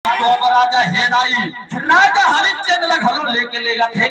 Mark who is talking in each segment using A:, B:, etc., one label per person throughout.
A: राजा हेदाई राजा हरिश्चंद्र घरों लेके लेगा थे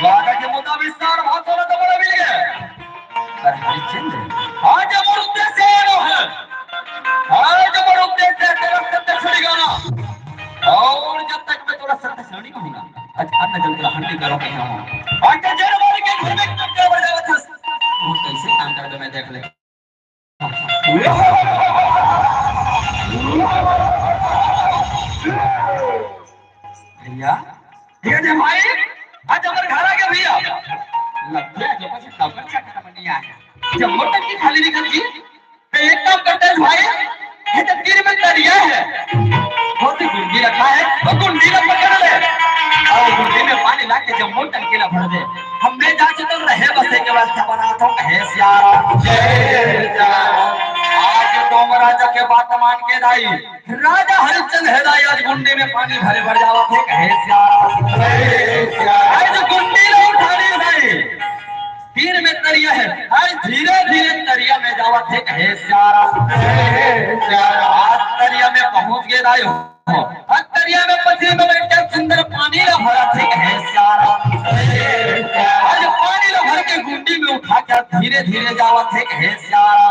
A: वादा के मुताबिक सार बहुत सोना तो बड़ा मिल गया पर हरिश्चंद्र आज हमारा उद्देश्य है आज हमारा उद्देश्य है तेरा सत्य छुड़ेगा ना और जब तक मैं थोड़ा सत्य छुड़ी कहूंगा अच्छा न जल तेरा हंडी करो कहीं हूं आज जेल वाले के घर में क्या बजा था वो कैसे काम कर दो मैं देख ले भैया ये जे भाई आज हमारे घर आ गया भैया लगता है जो कुछ खबर क्या करना नहीं आया जब मोटर की खाली निकल गई तो एक काम करते हैं भाई ये तो तीर में दरिया है बहुत ही गुंडी रखा है वो गुंडी में पकड़ ले और गुंडी में पानी ला के जब मोटर की भर दे हमने जाके तो रहे बसे के वास्ते बना तो कहे सियारा जय सियारा आज तो राजा के बात मान के दाई राजा हरिश्चंद्र हेदाई आज गुंडी में पानी भरे भर जावा थे कहे सियारा आज गुंडी लो उठानी भाई तीर में तरिया है आज धीरे धीरे तरिया में जावा थे कहे सियारा आज तरिया में पहुंच गए दाई हो आज तरिया में पथरी में बैठे सुंदर पानी ला भरा थे कहे सियारा आज पानी ला भर के गुंडी में उठा कर धीरे धीरे जावा थे कहे सियारा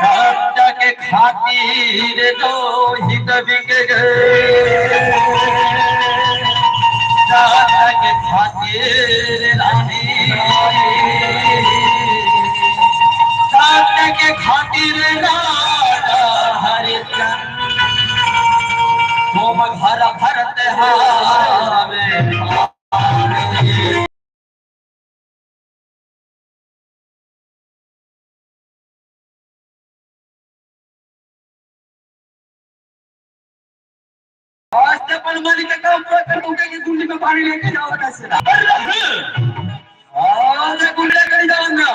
A: सत्य के खातिर जो हित बिक गए सत्य के खातिर रानी सत्य के खातिर राजा हरिश्चंद्र तुम घर भरत हावे आज तक मनमानी का काम पूरा कर दूंगा कि गुंडी में पानी लेके जाओ कैसे आज गुंडे कर जाऊंगा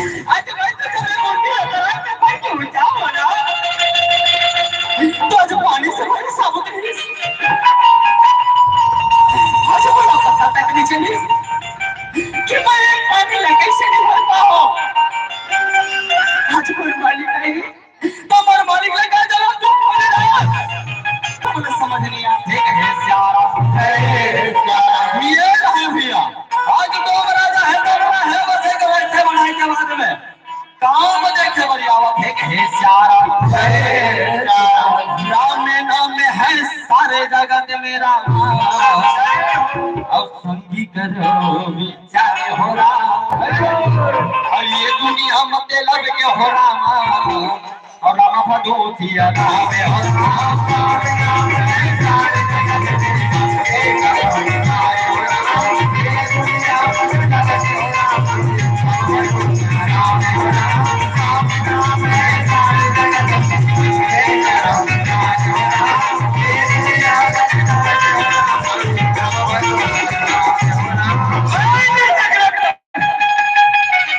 A: आज मैं तो घर में मोटी है तो मैं क्यों जाऊँ ना तो आज पानी से मेरे साबुत नहीं आज बड़ा पता तक नहीं चली कि मैं एक पानी लगे से नहीं भरता हूँ आज कोई मालिक नहीं तो हमारे मालिक लगा जरा तू बोले ना मुझे समझ नहीं आते है प्यारा है प्यारा ये रहे भैया आज तो राजा है तो बड़ा है बस एक बैठे बनाए के बाद में काम देखे बरियावत है प्यारा है राम में नाम में है सारे जगत में राम अब संगी करो विचार हो रहा और ये दुनिया मतलब के हो रहा और राम भदो थिया नाम हो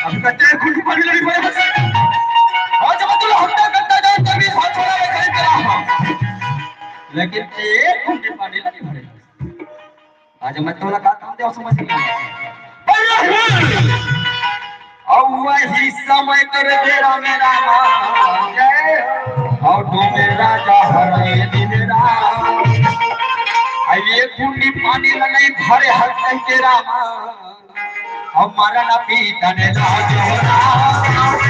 A: अब कच्चे खुशी पड़ी लगी पड़े बस और जब तुम हफ्ता करता जाओ तभी हाथ छोड़ा मैं खरीद कर रहा लेकिन एक घंटे पानी लगी भरे आज मैं तो लगा काम दे समझ नहीं आया और वही समय कर तेरा मेरा मां और तू मेरा जहर ये दिन रात ये कुंडी पानी लगाई भरे हर तेरा मां हमारा ना पीता ने लाज हो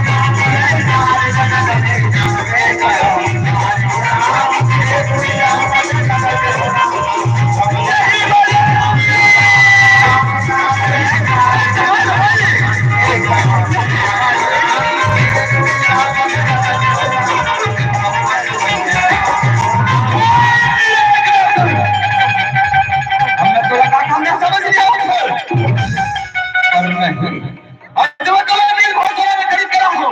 A: हमने तो लगा हमने समझ लिया और नहीं आज मैं तो नील भोजन में खरीद कर रहा हूं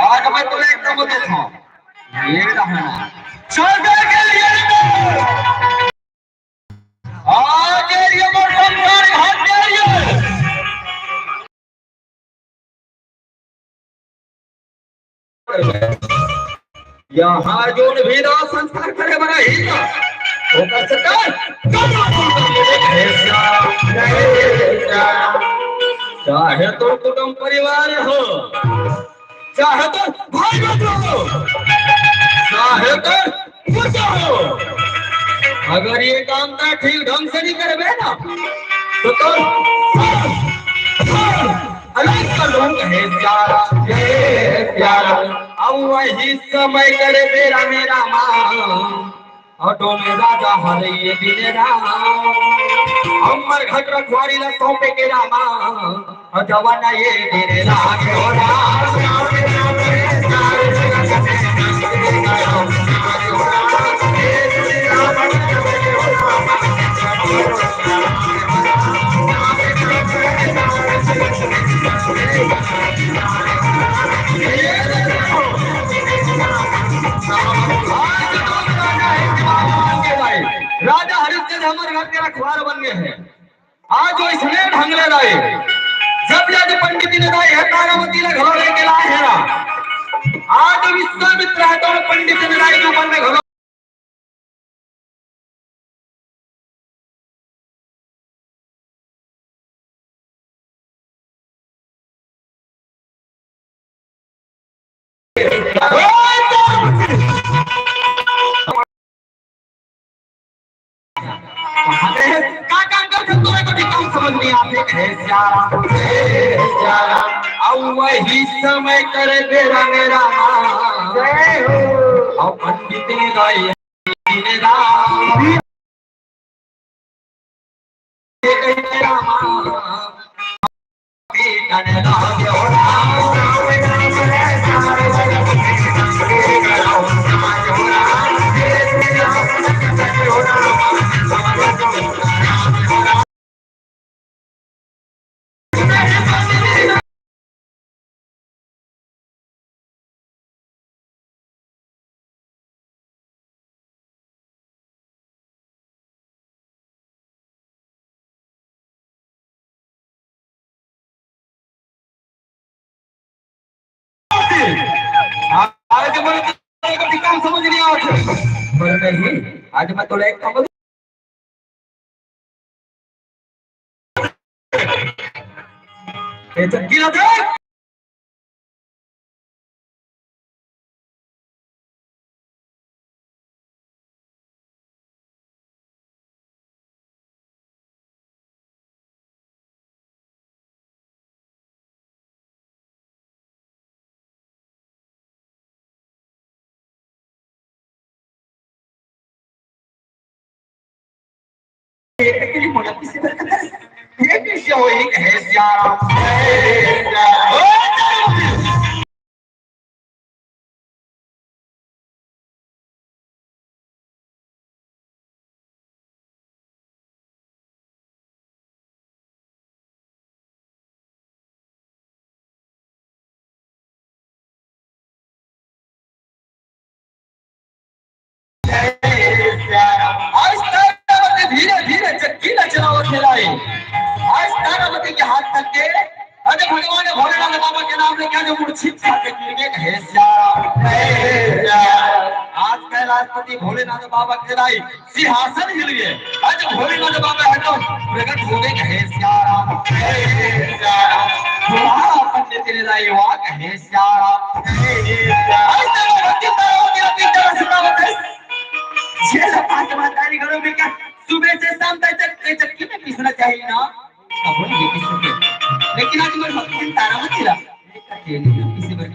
A: आज मैं तुम्हें एकदम देखो ये रहना स्वर्ग के लिए आज ये मौसम हाथ के लिए यहाँ जो भी राज संस्कार करे बना ही का वो कर सकता चाहे तो कुटुंब परिवार हो चाहे तो भाई बंधु हो चाहे तो कुछ हो अगर ये काम का ठीक ढंग से नहीं करबे ना तो अलग का लोग है प्यारा अब वही समय करे तेरा मेरा माँ ऑटो में राजा हरे ये दिन राम हमर घट रखवारी ला सौंपे के रामा जवाना ये दिन राम हो राजा हरिश्चंद्र हमारे घर के रखवार बन गए हैं आज वो इसलिए ढंगले रहे जब यदि पंडित जी ने राय है तारावती ने घर लेके लाए हैं आज विश्वामित्र है तो पंडित जी ने राय के ऊपर में घर का काम कर सकते हो कोई काम समझ नहीं आते है प्यारा अब वही समय करे तेरा मेरा जय हो अब पंडित ने गाई ने राम तेरा मां पीता ने नहीं, आज मैं तो एक काम चक्की ना देख। Aquele moleque se revigiu aí, reviaram. आज तारावती धीरे धीरे चक्की न चलावत मिलाई। आज तारावती के हाथ तक के अरे भगवान भोलेनाथ बाबा के नाम लेके जो मूर्छित खाते गिरगे हे श्याम आज कैलाशपति भोलेनाथ बाबा के लाई सिंहासन हिल गए। आज भोलेनाथ बाबा है तो प्रकट हो गए हे श्याम पंडित ने लाई वाक हे श्याम आज तारावती अपनी तरह सुनावत है। छह पांच मातारी घरों में क्या सुबह से शाम तक चक्की में पीसना चाहिए ना, कब नहीं पीस सकते। लेकिन आज मेरे भक्ति तारा मत चिरा किसी पर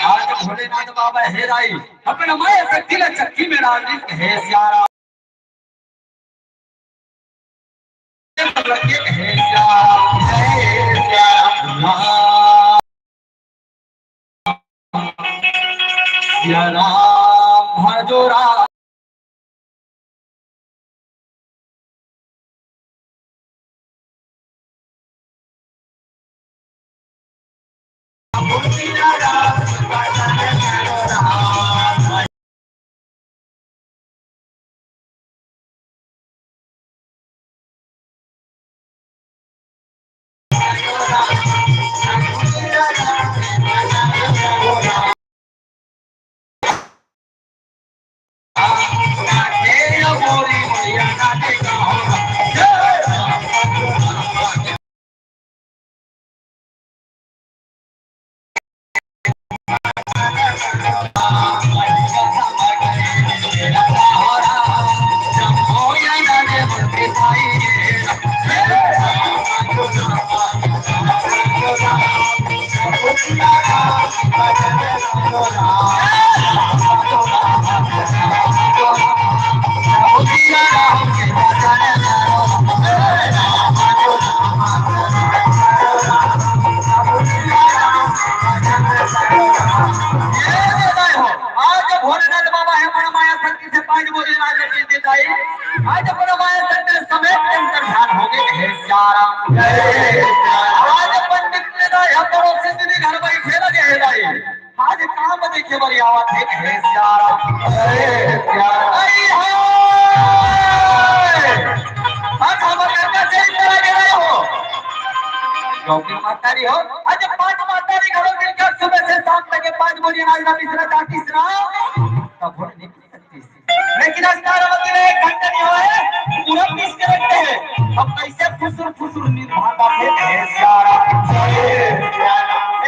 A: आज भोलेनाथ बाबा हेराई अपना माया शक्ति का चक्की में डाल दी हे श्यारा हे श्यारा भजोरा आज अपना माया शक्ति समेत अंतर्धान हो गए हे श्याम आज पंडित ने दाई हम पड़ोसी से घर बैठे लगे हे दाई आज काम देखे बड़ी आवाज है हे श्याम आई हाय आज हमारे घर का सही तरह के रहे हो क्योंकि मातारी हो आज पांच मातारी घरों मिलकर सुबह से शाम तक 5 बोरी अनाज का मिश्रा चाटी तब वोट नहीं सकती। लेकिन आज तारावती ने 1 घंटे नहीं हुआ है पूरा पीस के रखते हैं। अब कैसे फुसुर निर्भाता थे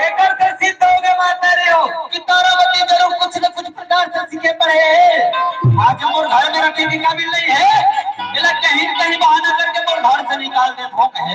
A: एक कर सिद्ध हो गए मातारी हो कि तारावती जरूर कुछ न कुछ प्रकार से सीखे पड़े आज मोर घर में रखने की काबिल नहीं है कहीं बहाना करके मोर घर से निकाल दे भोग है